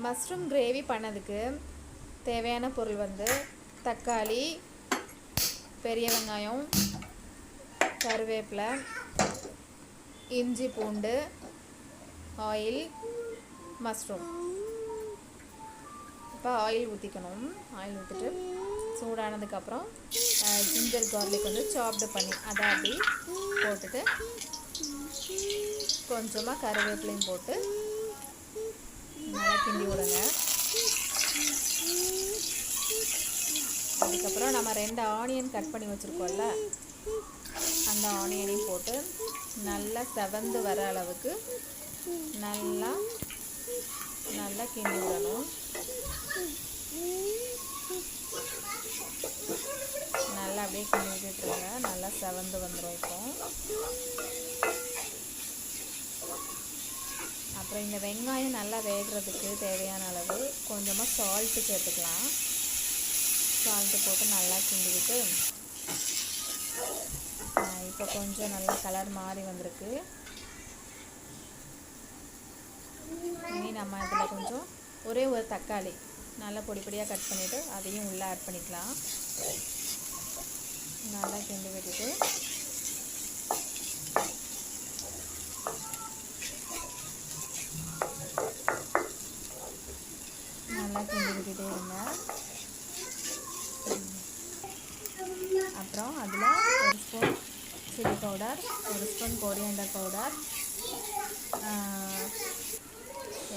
Mushroom gravy பண்ணதுக்கு தேவையான பொருள் வந்து தக்காளி, பெரிய வெங்காயம், கருவேப்பிலை, இஞ்சி பூண்டு, ஆயில், மஷ்ரூம். இப்போ ஆயில் ஊற்றிக்கணும். ஆயில் ஊற்றிட்டு சூடானதுக்கப்புறம் ஜிஞ்சர் கார்லிக் வந்து சாப்டு பண்ணி அதை அப்படி போட்டுட்டு கொஞ்சமாக கருவேப்பிலையும் போட்டு நல்லா கிண்டி விடுங்க. அதுக்கப்புறம் நம்ம 2 ஆனியன் கட் பண்ணி வச்சுருக்கோம்ல, அந்த ஆனியனையும் போட்டு நல்லா செவந்து வர அளவுக்கு நல்லா கிண்டி விடணும். நல்லா அப்படியே கிண்டி விட்டுருங்க. நல்லா செவந்து வந்துடும். இப்போ அப்புறம் இந்த வெங்காயம் நல்லா வேகிறதுக்கு தேவையான அளவு கொஞ்சமாக சால்ட்டு சேர்த்துக்கலாம். சால்ட்டு போட்டு நல்லா கிண்டிவிட்டு இப்போ கொஞ்சம் நல்லா கலர் மாறி வந்திருக்கு. இனி நம்ம இதில் கொஞ்சம் ஒரே ஒரு தக்காளி நல்லா பொடி பொடியாக கட் பண்ணிவிட்டு அதையும் உள்ளே ஆட் பண்ணிக்கலாம். நல்லா கிண்டி விட்டுட்டு நல்லா கிண்டி விட்டுட்டே இருங்க. அப்புறம் அதில் ஒரு ஸ்பூன் சில்லி பவுடர், ஒரு ஸ்பூன் கொரியாண்டர் பவுடர்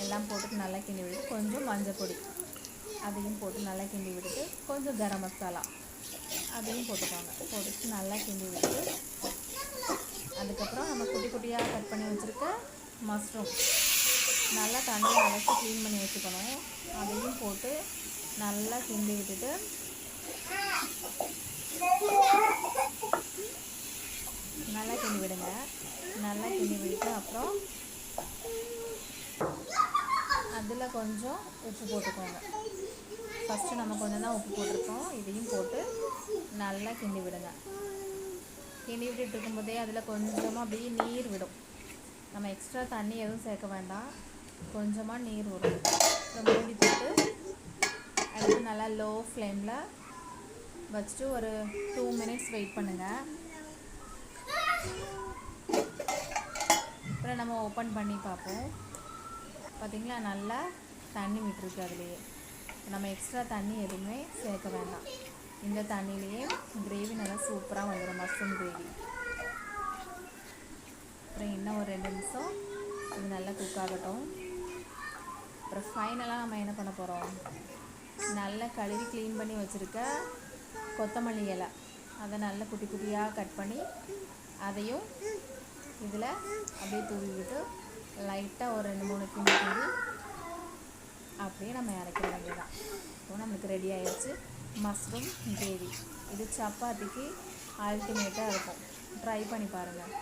எல்லாம் போட்டு நல்லா கிண்டி விட்டு கொஞ்சம் மஞ்சள் பொடி அதையும் போட்டு நல்லா கிண்டி விட்டுட்டு கொஞ்சம் கரம் மசாலா அதையும் போட்டுக்கோங்க. போட்டுட்டு நல்லா கிண்டி விட்டுட்டு அதுக்கப்புறம் நம்ம குட்டி குட்டியாக கட் பண்ணி வச்சுருக்க மஷ்ரூம் நல்லா தண்ணியை அலசி க்ளீன் பண்ணி வச்சுக்கணும். அதையும் போட்டு நல்லா கிண்டி விட்டுட்டு நல்லா கிண்டி விடுங்க. நல்லா கிண்டி விட்டு அப்புறம் அதில் கொஞ்சம் உப்பு போட்டுக்கோங்க. ஃபஸ்ட்டு நம்ம கொஞ்சம் தான் உப்பு போட்டிருக்கோம். இதையும் போட்டு நல்லா கிண்டி விடுங்க. கிண்டி விட்டுட்டு இருக்கும்போதே அதில் கொஞ்சமாக அப்படியே நீர் விடும். நம்ம எக்ஸ்ட்ரா தண்ணி எதுவும் சேர்க்க வேண்டாம். கொஞ்சமாக நீர் வரும். மூடி போட்டு அடுத்து நல்லா லோ ஃப்ளேமில் வச்சுட்டு ஒரு 2 மினிட்ஸ் வெயிட் பண்ணுங்கள். அப்புறம் நம்ம ஓப்பன் பண்ணி பார்ப்போம். பார்த்திங்களா, நல்லா தண்ணி விட்டுருக்கு. அதுலேயே நம்ம எக்ஸ்ட்ரா தண்ணி எதுவுமே சேர்க்க வேண்டாம். இந்த தண்ணியிலேயே கிரேவி நல்லா சூப்பராக வந்துடும், மஷ்ரூம் கிரேவி. அப்புறம் இன்னும் ஒரு 2 நிமிஷம் இது நல்லா குக் ஆகட்டும். அப்புறம் ஃபைனலாக நம்ம என்ன பண்ண போகிறோம், நல்லா கழுவி க்ளீன் பண்ணி வச்சுருக்க கொத்தமல்லி இலை அதை நல்லா குட்டி குட்டியாக கட் பண்ணி அதையும் இதில் அப்படியே தூவி விட்டு லைட்டாக ஒரு 2-3 கிண்டி அப்படியே நம்ம இறக்கிற வேண்டியதான். இப்போ நம்மளுக்கு ரெடி ஆகிடுச்சு மஷ்ரூம் கிரேவி. இது சப்பாத்திக்கு அல்டிமேட்டாக இருக்கும். ட்ரை பண்ணி பாருங்கள்.